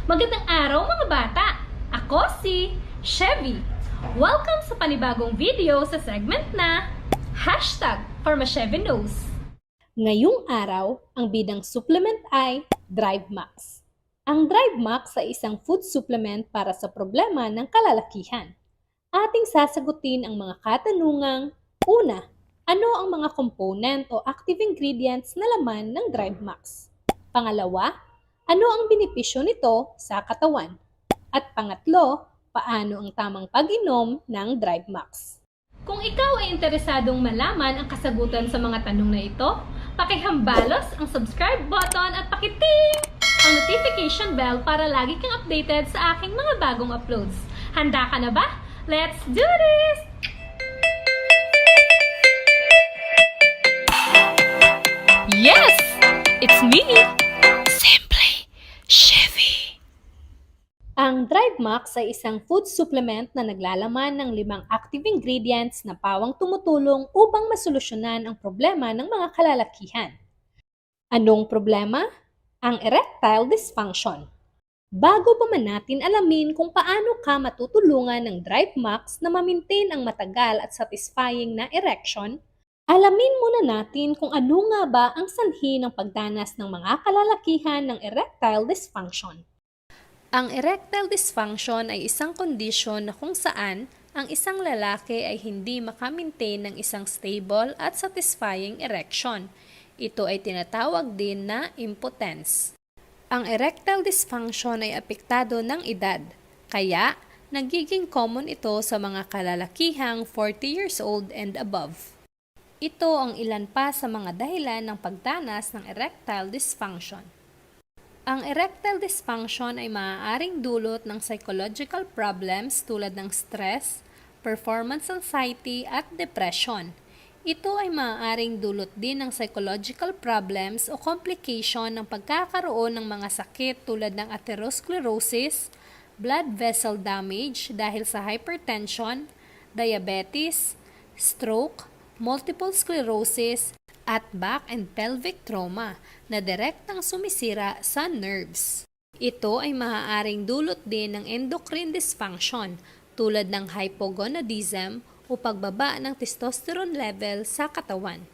Magandang araw mga bata! Ako si Chevy. Welcome sa panibagong video sa segment na #ForMaChevyKnows. Ngayong araw, ang bidang supplement ay DriveMax. Ang DriveMax ay isang food supplement para sa problema ng kalalakihan. Ating sasagutin ang mga katanungang: una, ano ang mga component o active ingredients na laman ng DriveMax? Pangalawa, ano ang benepisyo nito sa katawan? At pangatlo, paano ang tamang pag-inom ng DriveMax? Kung ikaw ay interesadong malaman ang kasagutan sa mga tanong na ito, pakihambalos ang subscribe button at pakiting ang notification bell para lagi kang updated sa aking mga bagong uploads. Handa ka na ba? Let's do this! Yes! It's me! Simply Chevy! Ang DriveMax ay isang food supplement na naglalaman ng 5 active ingredients na pawang tumutulong upang masolusyonan ang problema ng mga kalalakihan. Anong problema? Ang erectile dysfunction. Bago pa man natin alamin kung paano ka matutulungan ng DriveMax na ma-maintain ang matagal at satisfying na erection, alamin muna natin kung ano nga ba ang sanhi ng pagdanas ng mga kalalakihan ng erectile dysfunction. Ang erectile dysfunction ay isang kondisyon na kung saan ang isang lalaki ay hindi makamintain ng isang stable at satisfying erection. Ito ay tinatawag din na impotence. Ang erectile dysfunction ay apektado ng edad, kaya nagiging common ito sa mga kalalakihang 40 years old and above. Ito ang ilan pa sa mga dahilan ng pagdanas ng erectile dysfunction. Ang erectile dysfunction ay maaaring dulot ng psychological problems tulad ng stress, performance anxiety at depression. Ito ay maaaring dulot din ng psychological problems o complication ng pagkakaroon ng mga sakit tulad ng atherosclerosis, blood vessel damage dahil sa hypertension, diabetes, stroke, multiple sclerosis, at back and pelvic trauma na direktang sumisira sa nerves. Ito ay maaaring dulot din ng endocrine dysfunction tulad ng hypogonadism o pagbaba ng testosterone level sa katawan.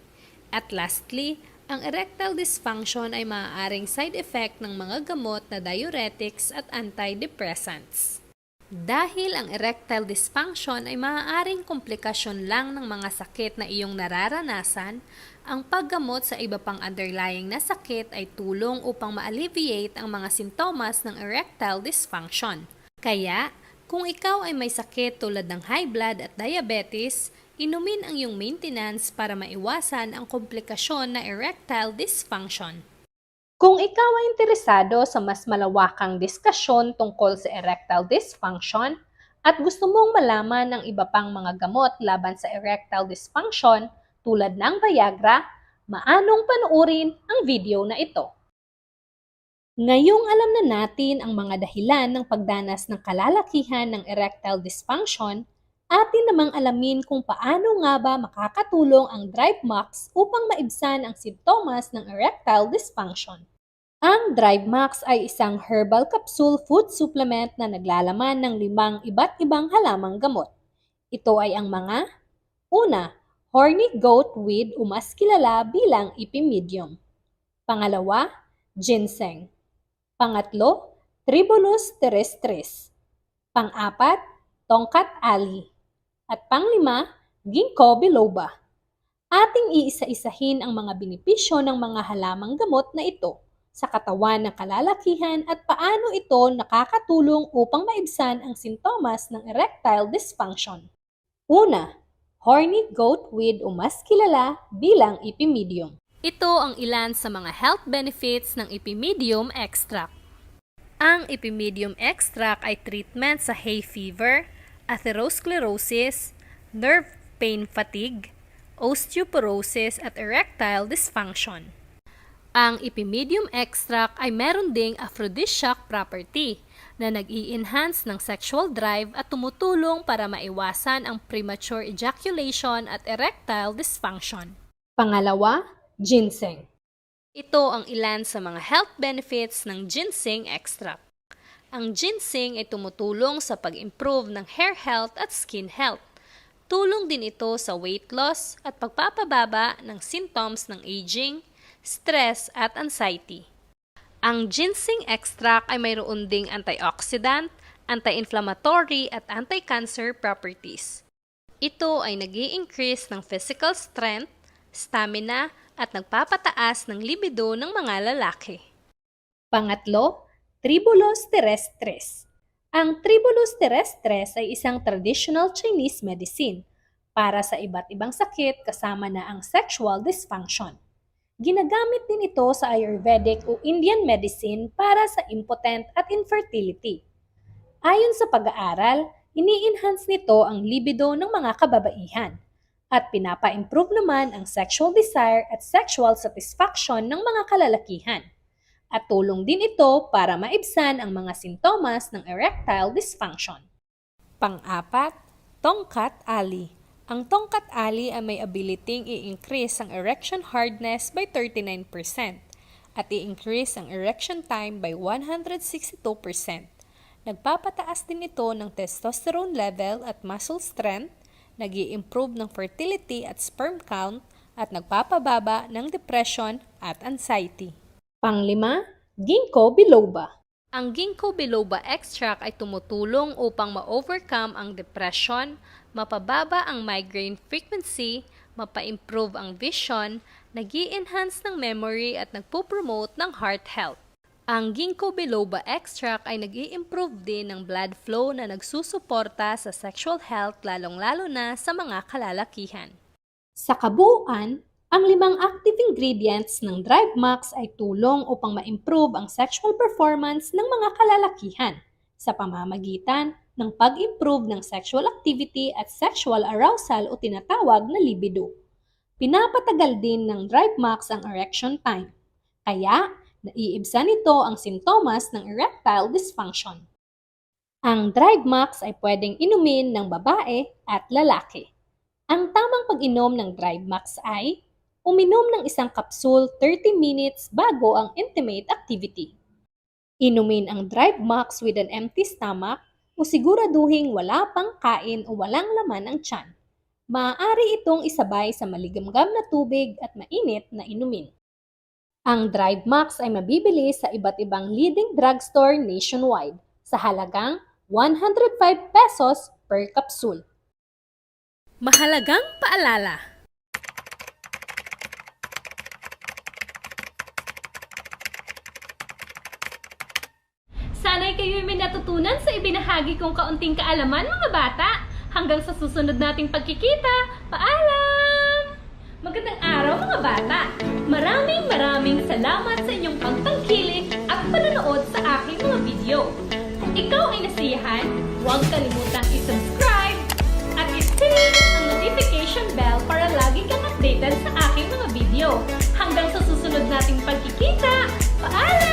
At lastly, ang erectile dysfunction ay maaaring side effect ng mga gamot na diuretics at antidepressants. Dahil ang erectile dysfunction ay maaaring komplikasyon lang ng mga sakit na iyong nararanasan, ang paggamot sa iba pang underlying na sakit ay tulong upang ma-alleviate ang mga sintomas ng erectile dysfunction. Kaya, kung ikaw ay may sakit tulad ng high blood at diabetes, inumin ang iyong maintenance para maiwasan ang komplikasyon na erectile dysfunction. Kung ikaw ay interesado sa mas malawakang diskusyon tungkol sa erectile dysfunction at gusto mong malaman ng iba pang mga gamot laban sa erectile dysfunction tulad ng Viagra, maanong panoorin ang video na ito. Ngayong alam na natin ang mga dahilan ng pagdanas ng kalalakihan ng erectile dysfunction, atin namang alamin kung paano nga ba makakatulong ang DriveMax upang maibsan ang simptomas ng erectile dysfunction. Ang DriveMax ay isang herbal capsule food supplement na naglalaman ng 5 iba't ibang halamang gamot. Ito ay ang mga: una, horny goat weed o mas kilala bilang epimedium. Pangalawa, ginseng. Pangatlo, Tribulus terrestris. Pang-apat, tongkat ali. At pang-5, ginkgo biloba. Ating iisa-isahin ang mga benepisyo ng mga halamang gamot na ito sa katawan ng kalalakihan at paano ito nakakatulong upang maibsan ang sintomas ng erectile dysfunction. Una, horny goat weed o mas kilala bilang epimedium. Ito ang ilan sa mga health benefits ng epimedium extract. Ang epimedium extract ay treatment sa hay fever, atherosclerosis, nerve pain fatigue, osteoporosis at erectile dysfunction. Ang epimedium extract ay meron ding aphrodisiac property na nag-i-enhance ng sexual drive at tumutulong para maiwasan ang premature ejaculation at erectile dysfunction. Pangalawa, ginseng. Ito ang ilan sa mga health benefits ng ginseng extract. Ang ginseng ay tumutulong sa pag-improve ng hair health at skin health. Tulong din ito sa weight loss at pagpapababa ng symptoms ng aging, stress at anxiety. Ang ginseng extract ay mayroon ding antioxidant, anti-inflammatory at anti-cancer properties. Ito ay nag-i-increase ng physical strength, stamina at nagpapataas ng libido ng mga lalaki. Pangatlo, Tribulus terrestris. Ang Tribulus terrestris ay isang traditional Chinese medicine para sa iba't ibang sakit kasama na ang sexual dysfunction. Ginagamit din ito sa Ayurvedic o Indian medicine para sa impotent at infertility. Ayon sa pag-aaral, ini-enhance nito ang libido ng mga kababaihan at pinapa-improve naman ang sexual desire at sexual satisfaction ng mga kalalakihan. At tulong din ito para maibsan ang mga sintomas ng erectile dysfunction. Pang-apat, Tongkat Ali. Ang Tongkat Ali ay may ability i-increase ang erection hardness by 39% at i-increase ang erection time by 162%. Nagpapataas din ito ng testosterone level at muscle strength, nag-i-improve ng fertility at sperm count, at nagpapababa ng depression at anxiety. Panglima, Ginkgo biloba. Ang Ginkgo biloba extract ay tumutulong upang ma-overcome ang depression, mapababa ang migraine frequency, mapa-improve ang vision, nag-i-enhance ng memory at nagpo-promote ng heart health. Ang Ginkgo biloba extract ay nag-i-improve din ng blood flow na nagsusuporta sa sexual health lalong-lalo na sa mga kalalakihan. Sa kabuuan, ang 5 active ingredients ng DriveMax ay tulong upang ma-improve ang sexual performance ng mga kalalakihan sa pamamagitan ng pag-improve ng sexual activity at sexual arousal o tinatawag na libido. Pinapatagal din ng DriveMax ang erection time, kaya naiibsan nito ang sintomas ng erectile dysfunction. Ang DriveMax ay pwedeng inumin ng babae at lalaki. Ang tamang pag-inom ng DriveMax ay uminom ng isang kapsul 30 minutes bago ang intimate activity. Inumin ang DriveMax with an empty stomach o siguraduhing wala pang kain o walang laman ang tiyan. Maaari itong isabay sa maligamgam na tubig at mainit na inumin. Ang DriveMax ay mabibili sa iba't ibang leading drugstore nationwide sa halagang 105 pesos per kapsul. Mahalagang paalala! Sana'y kayo'y may natutunan sa ibinahagi kong kaunting kaalaman, mga bata. Hanggang sa susunod nating pagkikita, paalam! Magandang araw, mga bata! Maraming salamat sa inyong pagtangkilik at panonood sa aking mga video. Kung ikaw ay nasiyahan, huwag kalimutang i-subscribe at i-click ang notification bell para lagi kang updated sa aking mga video. Hanggang sa susunod nating pagkikita, paalam!